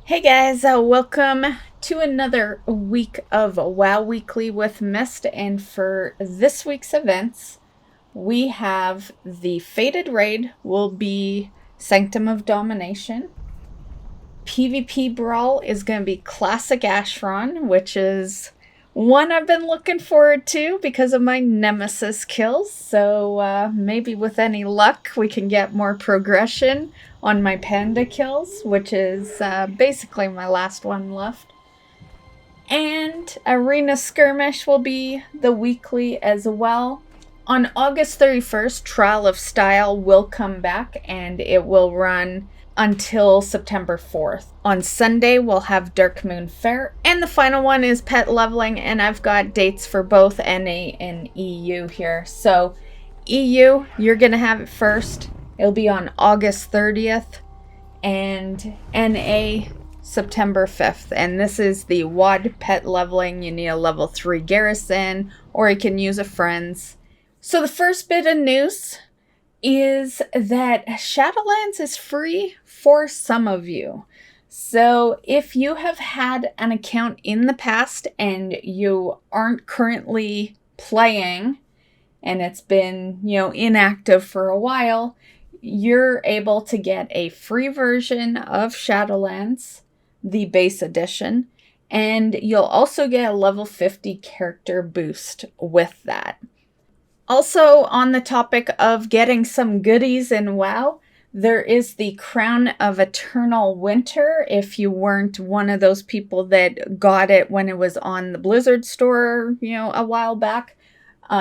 Hey guys, welcome to another week of WoW Weekly with Myst, and for this week's events, we have the Fated Raid will be Sanctum of Domination. PvP Brawl is going to be Classic Ashron, which is one I've been looking forward to because of my Nemesis kills, so maybe with any luck we can get more progression on my Panda kills, which is basically my last one left. And Arena Skirmish will be the weekly as well. On August 31st, Trial of Style will come back and it will run until September 4th. On Sunday, we'll have Dark Moon Fair, and the final one is Pet Leveling, and I've got dates for both NA and EU here. So, EU, you're going to have it first. It'll be on August 30th, and NA, September 5th. And this is the WOD Pet Leveling. You need a level 3 Garrison, or you can use a Friends. So the first bit of news is that Shadowlands is free for some of you. So if you have had an account in the past and you aren't currently playing and it's been, inactive for a while, you're able to get a free version of Shadowlands, the base edition, and you'll also get a level 50 character boost with that. Also, on the topic of getting some goodies in WoW, there is the Crown of Eternal Winter. If you weren't one of those people that got it when it was on the Blizzard store, a while back,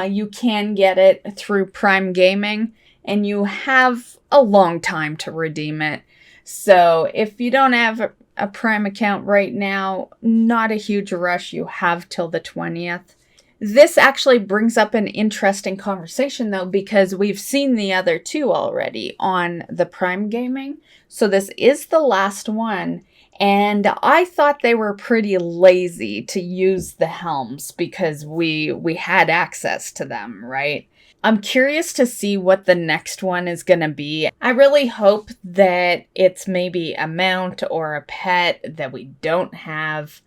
you can get it through Prime Gaming, and you have a long time to redeem it. So if you don't have a Prime account right now, not a huge rush. You have till the 20th. This actually brings up an interesting conversation, though, because we've seen the other two already on the Prime Gaming. So this is the last one, and I thought they were pretty lazy to use the helms because we had access to them, right? I'm curious to see what the next one is going to be. I really hope that it's maybe a mount or a pet that we don't have.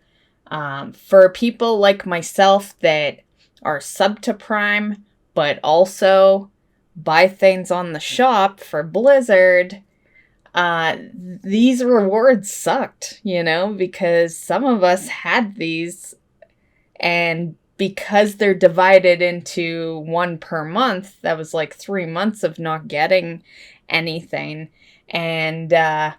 For people like myself that are sub to Prime, but also buy things on the shop for Blizzard, these rewards sucked, because some of us had these, and because they're divided into one per month, that was like 3 months of not getting anything. And I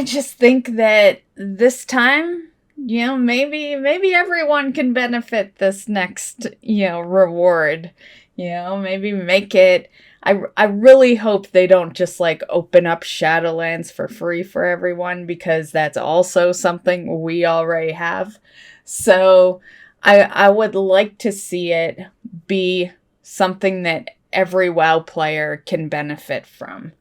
just think that this time, maybe everyone can benefit this next, reward. Maybe make it. I really hope they don't just open up Shadowlands for free for everyone, because that's also something we already have. So I would like to see it be something that every WoW player can benefit from.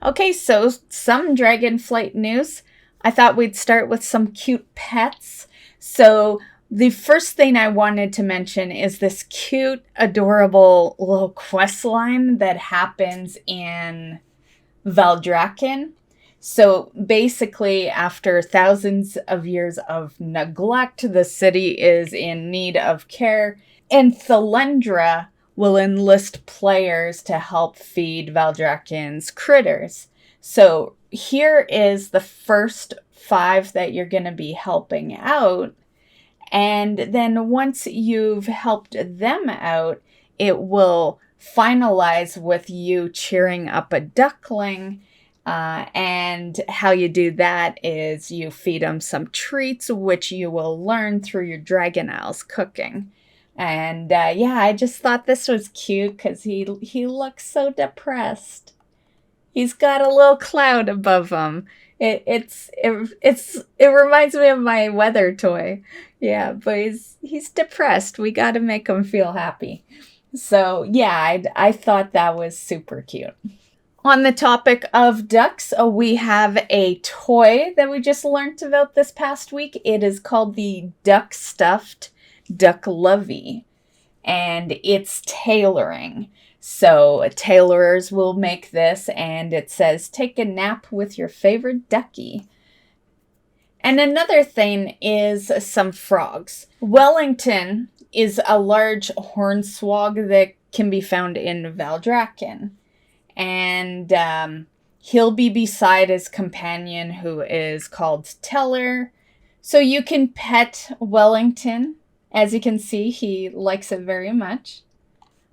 Okay, so some Dragonflight news. I thought we'd start with some cute pets. So the first thing I wanted to mention is this cute, adorable little quest line that happens in Valdrakken. So basically, after thousands of years of neglect, the city is in need of care, and Thalendra will enlist players to help feed Valdrakken's critters. So here is the first 5 that you're going to be helping out. And then once you've helped them out, it will finalize with you cheering up a duckling. And how you do that is you feed them some treats, which you will learn through your Dragon Isles cooking. And I just thought this was cute because he looks so depressed. He's got a little cloud above him. It reminds me of my weather toy. Yeah, but he's depressed. We got to make him feel happy. So I thought that was super cute. On the topic of ducks, we have a toy that we just learned about this past week. It is called the Duck Stuffed Duck Lovey, and it's tailoring. So tailorers will make this, and it says, take a nap with your favorite ducky. And another thing is some frogs. Wellington is a large hornswogg that can be found in Valdrakken. And he'll be beside his companion, who is called Teller. So you can pet Wellington. As you can see, he likes it very much.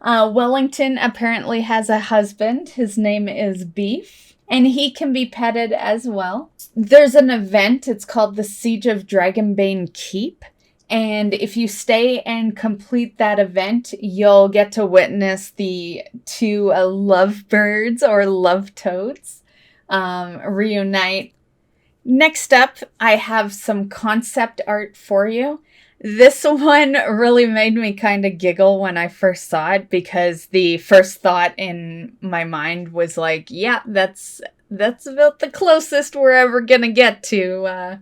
Wellington apparently has a husband. His name is Beef, and he can be petted as well. There's an event. It's called the Siege of Dragonbane Keep. And if you stay and complete that event, you'll get to witness the two lovebirds or love toads reunite. Next up, I have some concept art for you. This one really made me kind of giggle when I first saw it, because the first thought in my mind was like, yeah, that's about the closest we're ever gonna get to,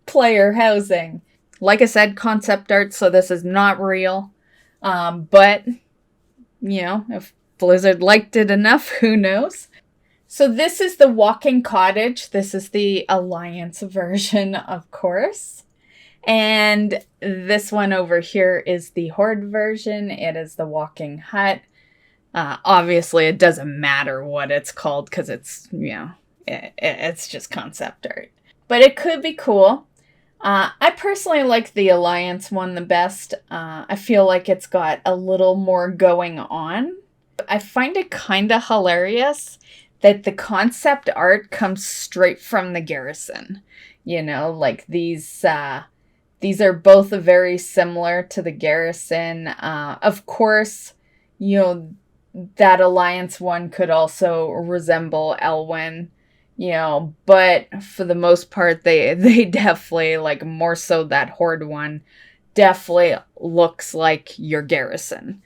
player housing. Like I said, concept art, so this is not real. But, if Blizzard liked it enough, who knows? So this is the Walking Cottage. This is the Alliance version, of course. And this one over here is the Horde version. It is the Walking Hut. Obviously, it doesn't matter what it's called, because it's, it's just concept art. But it could be cool. I personally like the Alliance one the best. I feel like it's got a little more going on. I find it kind of hilarious that the concept art comes straight from the Garrison. Like these are both very similar to the Garrison. Of course, that Alliance one could also resemble Elwyn. But for the most part, they definitely, like, more so that Horde one, definitely looks like your Garrison.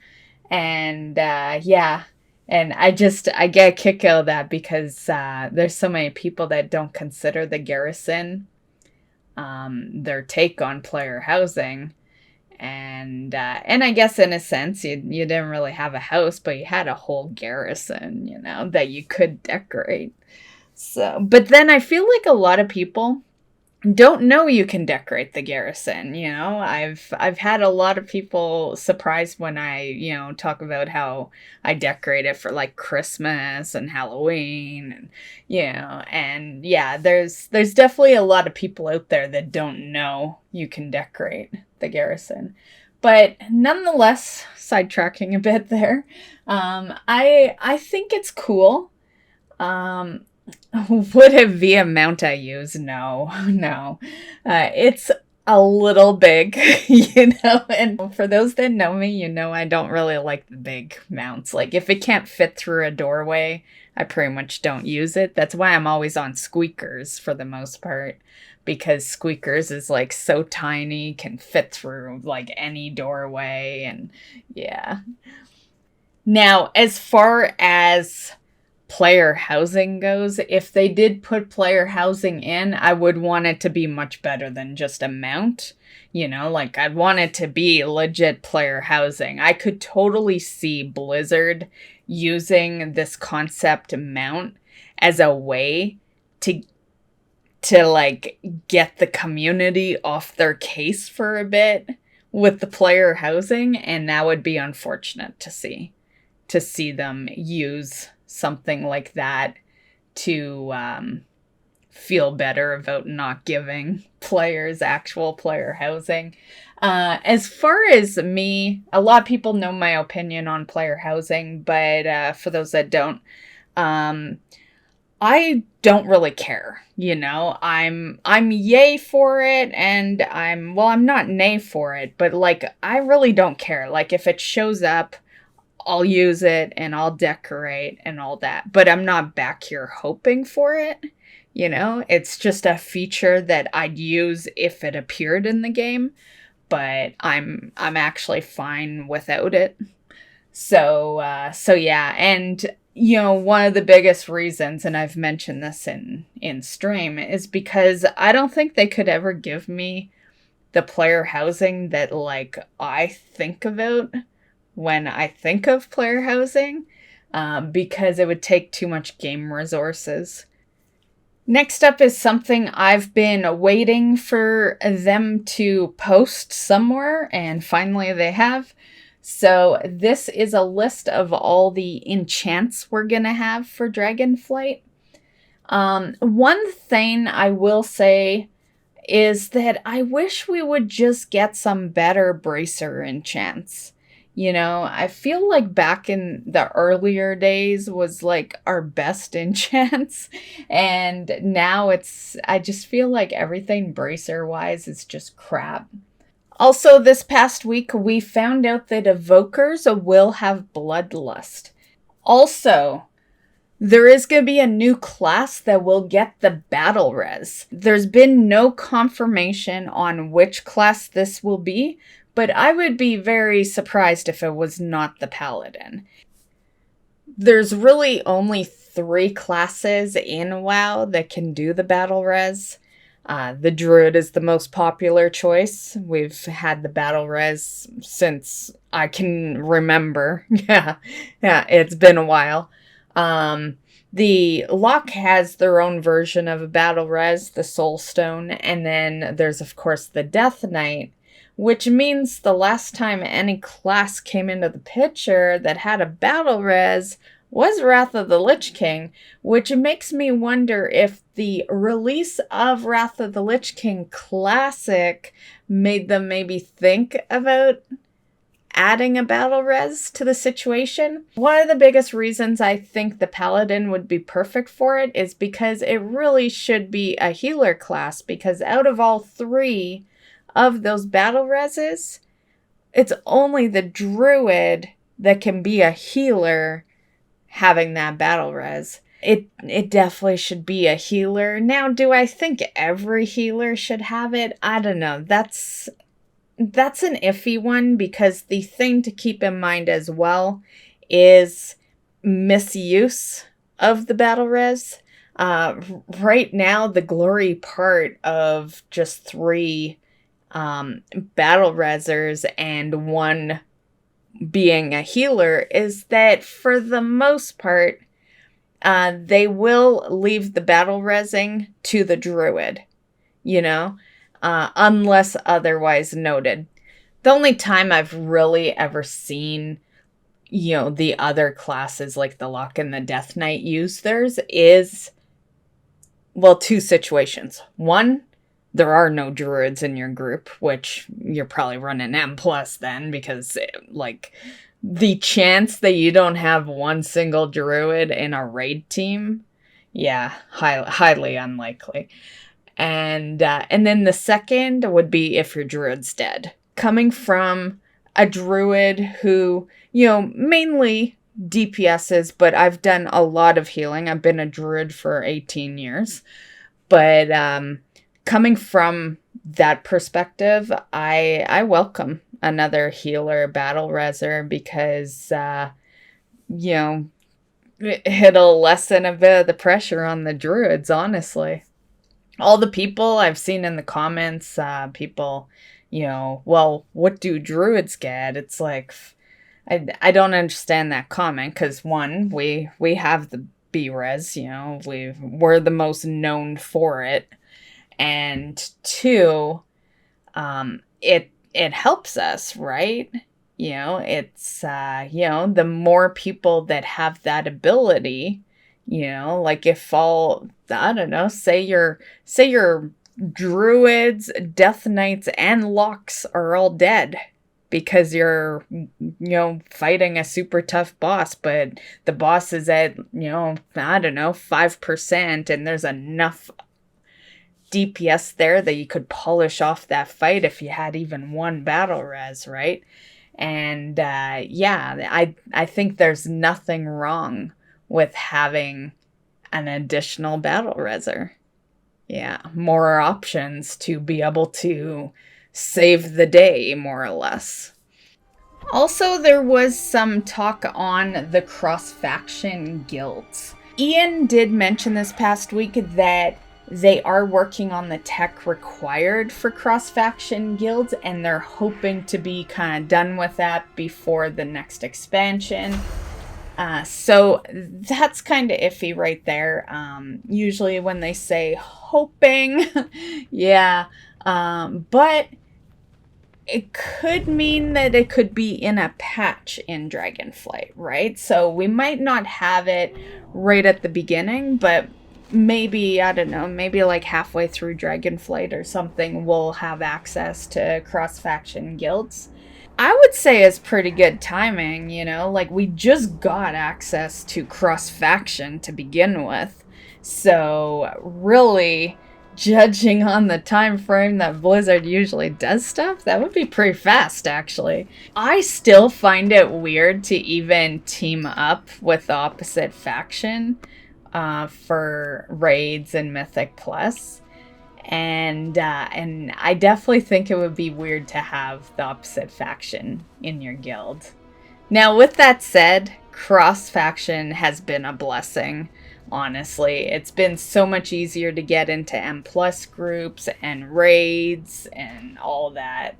And, and I get a kick out of that, because there's so many people that don't consider the Garrison their take on player housing. And I guess in a sense, you didn't really have a house, but you had a whole garrison, that you could decorate. So, but then I feel like a lot of people don't know you can decorate the garrison. I've had a lot of people surprised when I, talk about how I decorate it for like Christmas and Halloween, and there's definitely a lot of people out there that don't know you can decorate the garrison. But nonetheless, sidetracking a bit there, I think it's cool. Would it be a mount I use? No. It's a little big, and for those that know me, I don't really like the big mounts. Like, if it can't fit through a doorway, I pretty much don't use it. That's why I'm always on squeakers for the most part, because squeakers is like so tiny, can fit through like any doorway, and yeah. Now, as far as player housing goes, if they did put player housing in, I would want it to be much better than just a mount. Like, I'd want it to be legit player housing. I could totally see Blizzard using this concept mount as a way to like get the community off their case for a bit with the player housing, and that would be unfortunate to see them use something like that to feel better about not giving players actual player housing. As far as me, a lot of people know my opinion on player housing, but for those that don't, I don't really care. I'm yay for it, and I'm not nay for it, but like, I really don't care. Like, if it shows up, I'll use it and I'll decorate and all that, but I'm not back here hoping for it. It's just a feature that I'd use if it appeared in the game, but I'm actually fine without it. So yeah. And, one of the biggest reasons, and I've mentioned this in stream, is because I don't think they could ever give me the player housing that, like, I think about when I think of player housing, because it would take too much game resources. Next up is something I've been waiting for them to post somewhere, and finally they have. So this is a list of all the enchants we're going to have for Dragonflight. One thing I will say is that I wish we would just get some better bracer enchants. You know, I feel like back in the earlier days was like our best enchants, and now I just feel like everything bracer wise is just crap. Also, this past week we found out that Evokers will have Bloodlust. Also, there is going to be a new class that will get the battle res. There's been no confirmation on which class this will be, but I would be very surprised if it was not the Paladin. There's really only 3 classes in WoW that can do the battle res. The Druid is the most popular choice. We've had the battle res since I can remember. Yeah, it's been a while. The Lock has their own version of a battle res, the Soul Stone, and then there's of course the Death Knight, which means the last time any class came into the picture that had a battle res was Wrath of the Lich King, which makes me wonder if the release of Wrath of the Lich King Classic made them maybe think about adding a battle res to the situation. One of the biggest reasons I think the Paladin would be perfect for it is because it really should be a healer class, because out of all 3 of those battle reses, it's only the Druid that can be a healer having that battle res. It definitely should be a healer. Now, do I think every healer should have it? I don't know. That's an iffy one, because the thing to keep in mind as well is misuse of the battle res. Right now, the glory part of just 3 battle resers and 1 being a healer is that for the most part, they will leave the battle resing to the Druid, you know, unless otherwise noted. The only time I've really ever seen, you know, the other classes like the Lock and the Death Knight use theirs is, well, 2 situations. 1, there are no druids in your group, which you're probably running M+ then, because like the chance that you don't have 1 single druid in a raid team, yeah, highly unlikely. And then the second would be if your druid's dead. Coming from a druid who, you know, mainly DPSs, but I've done a lot of healing. I've been a druid for 18 years. But coming from that perspective, I welcome another healer battle reser, because, you know, it'll lessen a bit of the pressure on the druids, honestly. All the people I've seen in the comments, people, you know, well, what do druids get? It's like, I don't understand that comment, because 1, we have the B-res, you know, we're the most known for it. And 2, it helps us, right? You know, it's, you know, the more people that have that ability, you know, like if all, I don't know, say your druids, death knights, and locks are all dead because you're, you know, fighting a super tough boss, but the boss is at, you know, I don't know, 5%, and there's enough DPS there that you could polish off that fight if you had even 1 battle res, right? And yeah, I think there's nothing wrong with having an additional battle reser. Yeah, more options to be able to save the day, more or less. Also, there was some talk on the cross-faction guilds. Ian did mention this past week that they are working on the tech required for cross-faction guilds, and they're hoping to be kind of done with that before the next expansion. So that's kind of iffy right there. Usually when they say hoping, yeah, but it could mean that it could be in a patch in Dragonflight, right? So we might not have it right at the beginning, but maybe, I don't know, maybe like halfway through Dragonflight or something, we'll have access to cross-faction guilds. I would say it's pretty good timing, you know? Like, we just got access to cross-faction to begin with. So, really, judging on the time frame that Blizzard usually does stuff, that would be pretty fast, actually. I still find it weird to even team up with the opposite faction for raids and Mythic Plus. And I definitely think it would be weird to have the opposite faction in your guild. Now, with that said, cross-faction has been a blessing, honestly. It's been so much easier to get into M+ groups and raids and all that.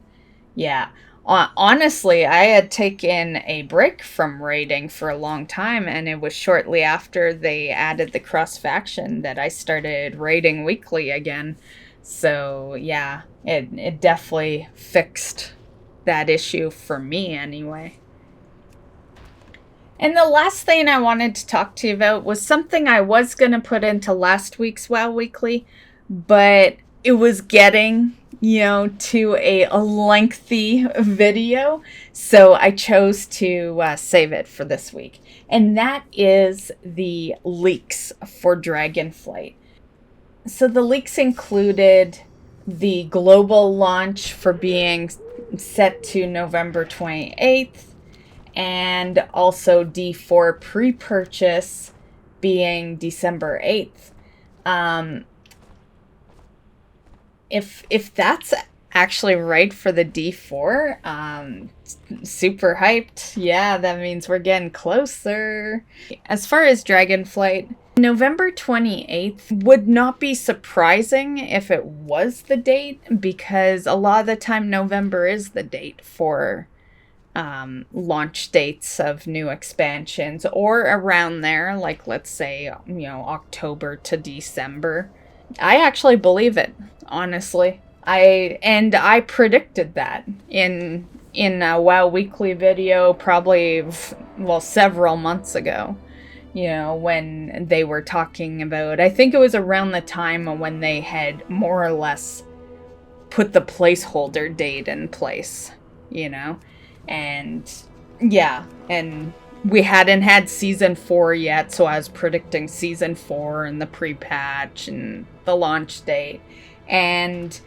Yeah. Honestly, I had taken a break from raiding for a long time, and it was shortly after they added the cross-faction that I started raiding weekly again. So, yeah, it definitely fixed that issue for me anyway. And the last thing I wanted to talk to you about was something I was going to put into last week's WoW Weekly, but it was getting, to a lengthy video, so I chose to save it for this week. And that is the leaks for Dragonflight. So the leaks included the global launch for being set to November 28th, and also D4 pre-purchase being December 8th. If that's actually right for the D4, super hyped. Yeah, that means we're getting closer. As far as Dragonflight, November 28th would not be surprising if it was the date, because a lot of the time November is the date for launch dates of new expansions, or around there, like let's say, October to December. I actually believe it, honestly. I predicted that in a WoW Weekly video probably, several months ago. When they were talking about, I think it was around the time when they had more or less put the placeholder date in place, and yeah, and we hadn't had Season 4 yet, so I was predicting Season 4 and the pre-patch and the launch date, and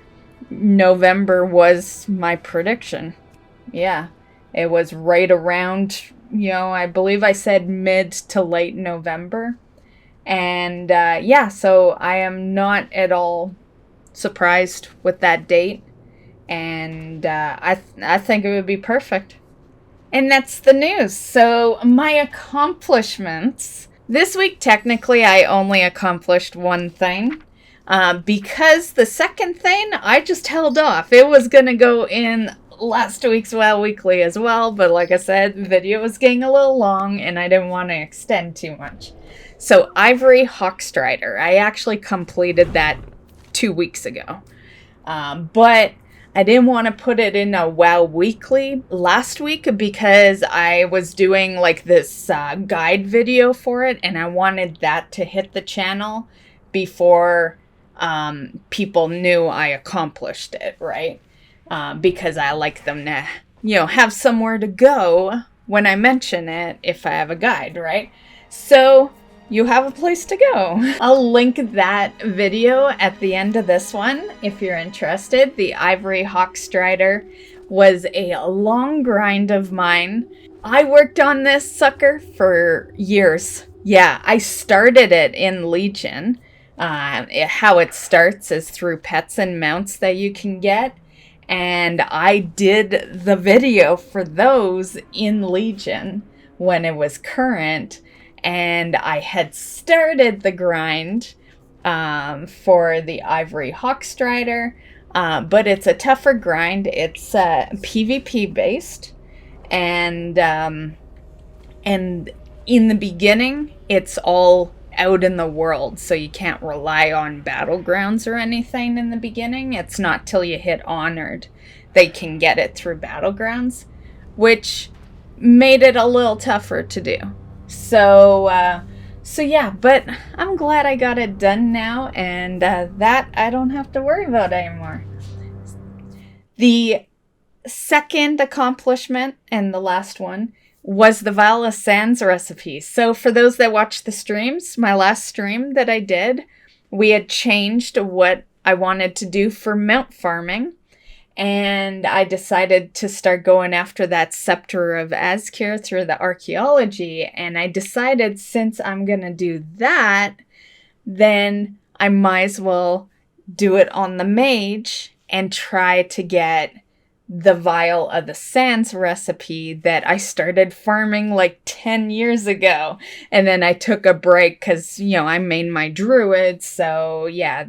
November was my prediction. Yeah, it was right around, I believe I said mid to late November. And so I am not at all surprised with that date. And I think it would be perfect. And that's the news. So my accomplishments. This week, technically, I only accomplished one thing. Because the second thing, I just held off. It was going to go in last week's WoW Weekly as well, but like I said, the video was getting a little long and I didn't want to extend too much. So Ivory Hawkstrider, I actually completed that 2 weeks ago. But I didn't want to put it in a WoW Weekly last week because I was doing like this guide video for it, and I wanted that to hit the channel before people knew I accomplished it, right? Because I like them to, have somewhere to go when I mention it if I have a guide, right? So you have a place to go. I'll link that video at the end of this one if you're interested. The Ivory Hawkstrider was a long grind of mine. I worked on this sucker for years. Yeah, I started it in Legion. How it starts is through pets and mounts that you can get. And I did the video for those in Legion when it was current. And I had started the grind for the Ivory Hawkstrider. But it's a tougher grind. It's PvP based. And in the beginning, it's all out in the world, so you can't rely on battlegrounds or anything in the beginning. It's not till you hit Honored they can get it through battlegrounds, which made it a little tougher to do. So yeah, but I'm glad I got it done now, and that I don't have to worry about anymore. The second accomplishment, and the last one, was the Vial of Sands recipe. So for those that watch the streams, my last stream that I did, we had changed what I wanted to do for mount farming. And I decided to start going after that Scepter of Azkir through the archaeology. And I decided, since I'm going to do that, then I might as well do it on the mage and try to get the Vial of the Sands recipe that I started farming like 10 years ago. And then I took a break because, I made my druid. So yeah,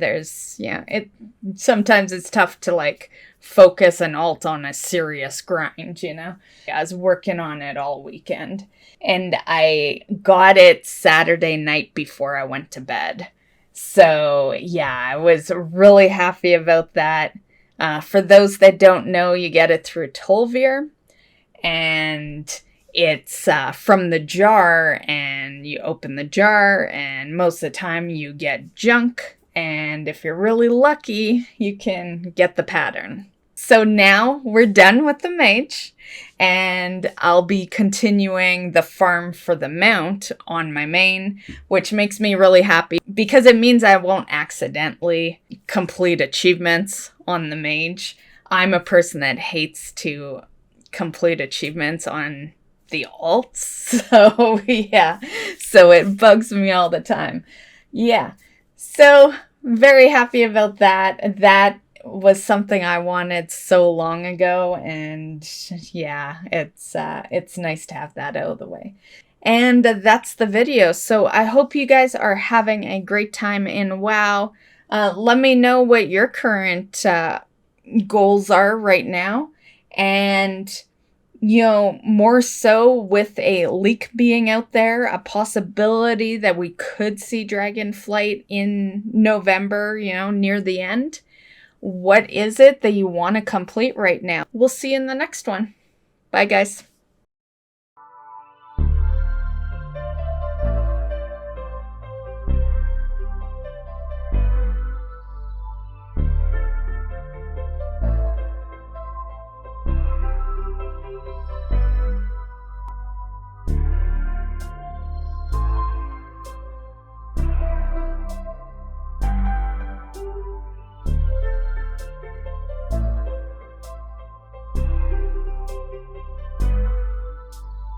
sometimes it's tough to like focus and alt on a serious grind, I was working on it all weekend, and I got it Saturday night before I went to bed. So yeah, I was really happy about that. For those that don't know, you get it through Tolvir, and it's from the jar, and you open the jar, and most of the time you get junk, and if you're really lucky, you can get the pattern. So now we're done with the mage, and I'll be continuing the farm for the mount on my main, which makes me really happy because it means I won't accidentally complete achievements on the mage. I'm a person that hates to complete achievements on the alts, so yeah, so it bugs me all the time. Yeah, so very happy about that. That was something I wanted so long ago, and yeah, it's nice to have that out of the way. And that's the video. So I hope you guys are having a great time in WoW. Let me know what your current goals are right now, and more so with a leak being out there, a possibility that we could see Dragonflight in November, near the end. What is it that you want to complete right now? We'll see you in the next one. Bye, guys.